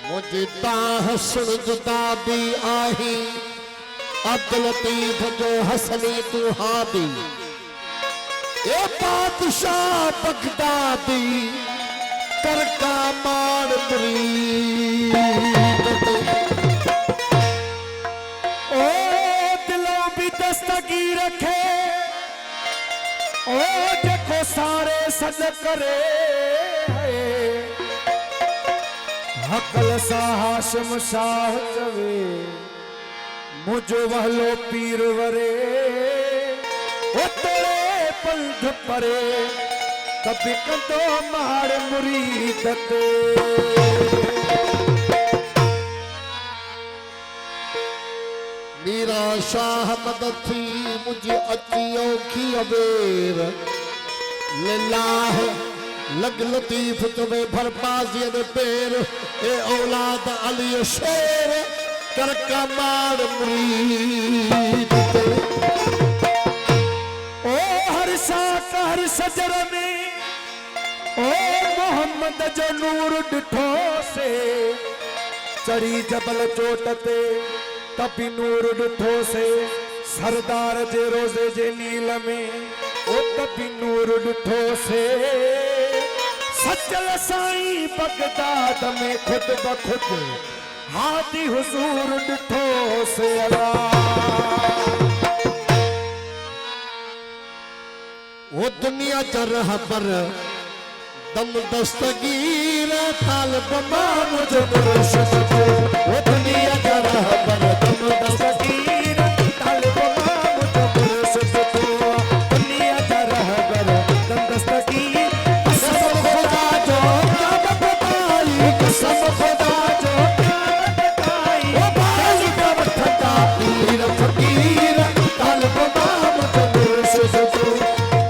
मुझे हसन जुदा दी आही अब्दुल लतीफ जो हसनी तू हादी ए बादशाह बगदादी कर का मार मुरीद ओ दिलों भी दस्तगी रखे ओ देखो सारे सद करे हकल सा हाशिम शाह चवे मुझो वहलो पीर वरे ओ तेरे पंध परे कभी कंदो मार मुरीद ते मेरा शाह मदद थी मुझे अची औखी अबेर लिल्लाह लग लतीफ तुम्हें भरबाजी दे पैर ए औलाद अली शेर कर कमाल मुरीद ओ हर साक हर सजर में ओ मोहम्मद जो नूर डिठो से चढ़ी जबल चोट ते तभी नूर डिठो से सरदार जे रोजे जे नील में ओ तभी नूर डिठो से सचल साईं बगदाद में खुद बखुद हाथी हुजूर डिठो से अल्लाह वो दुनिया जरह पर दम दस्तगीर तालब माम जो मुर्शिद वो दुनिया जरह पर दम दस्तगीर तालब माम जो मुर्शिद दुनिया जरह पर दम दस्तगीर कसम खुदा जो क्या बताई कसम खुदा जो क्या बताई वो बाज का ठंडा पीर फकीर तालब माम जो मुर्शिद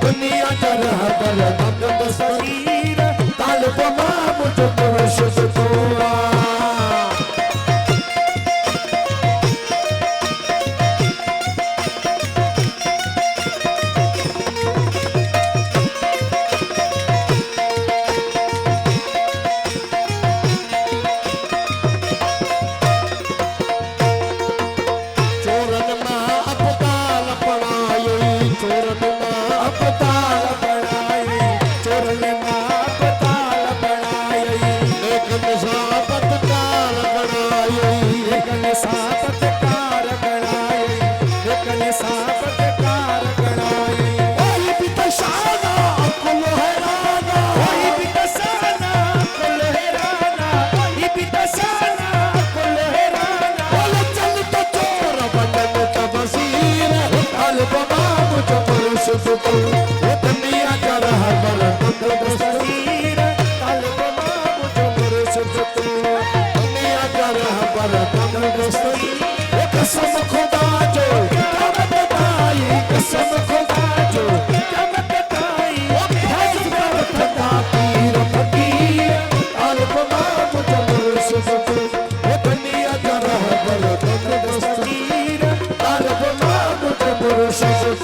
दुनिया जरह पर दम दस्तगीर तालब माम जो मुर्शिद कसम खुदा जो क्या बताई कसम खुदा जो क्या बताई भज पर ठंडा पीर फकीर तालब माम जो मुर्शिद वो दुनिया जरह पर दम दस्तगीर तालब माम जो मुर्शिद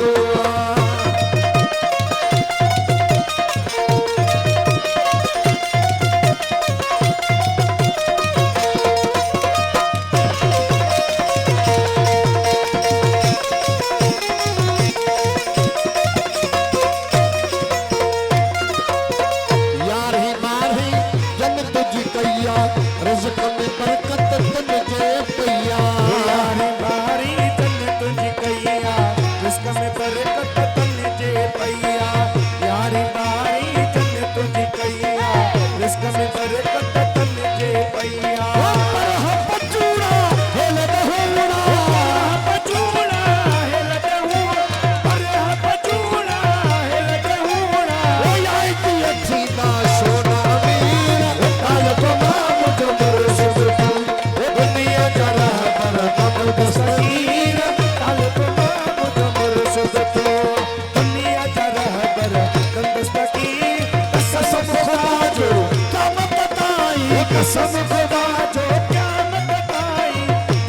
कसम खुदा जो क्या बताई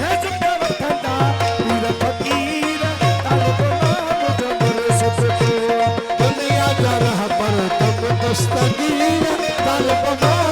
है जो क्या ठंडा पीर फकीर तालब माम जो मुर्शिद दुनिया जरह पर दम दस्तगीर तालब माम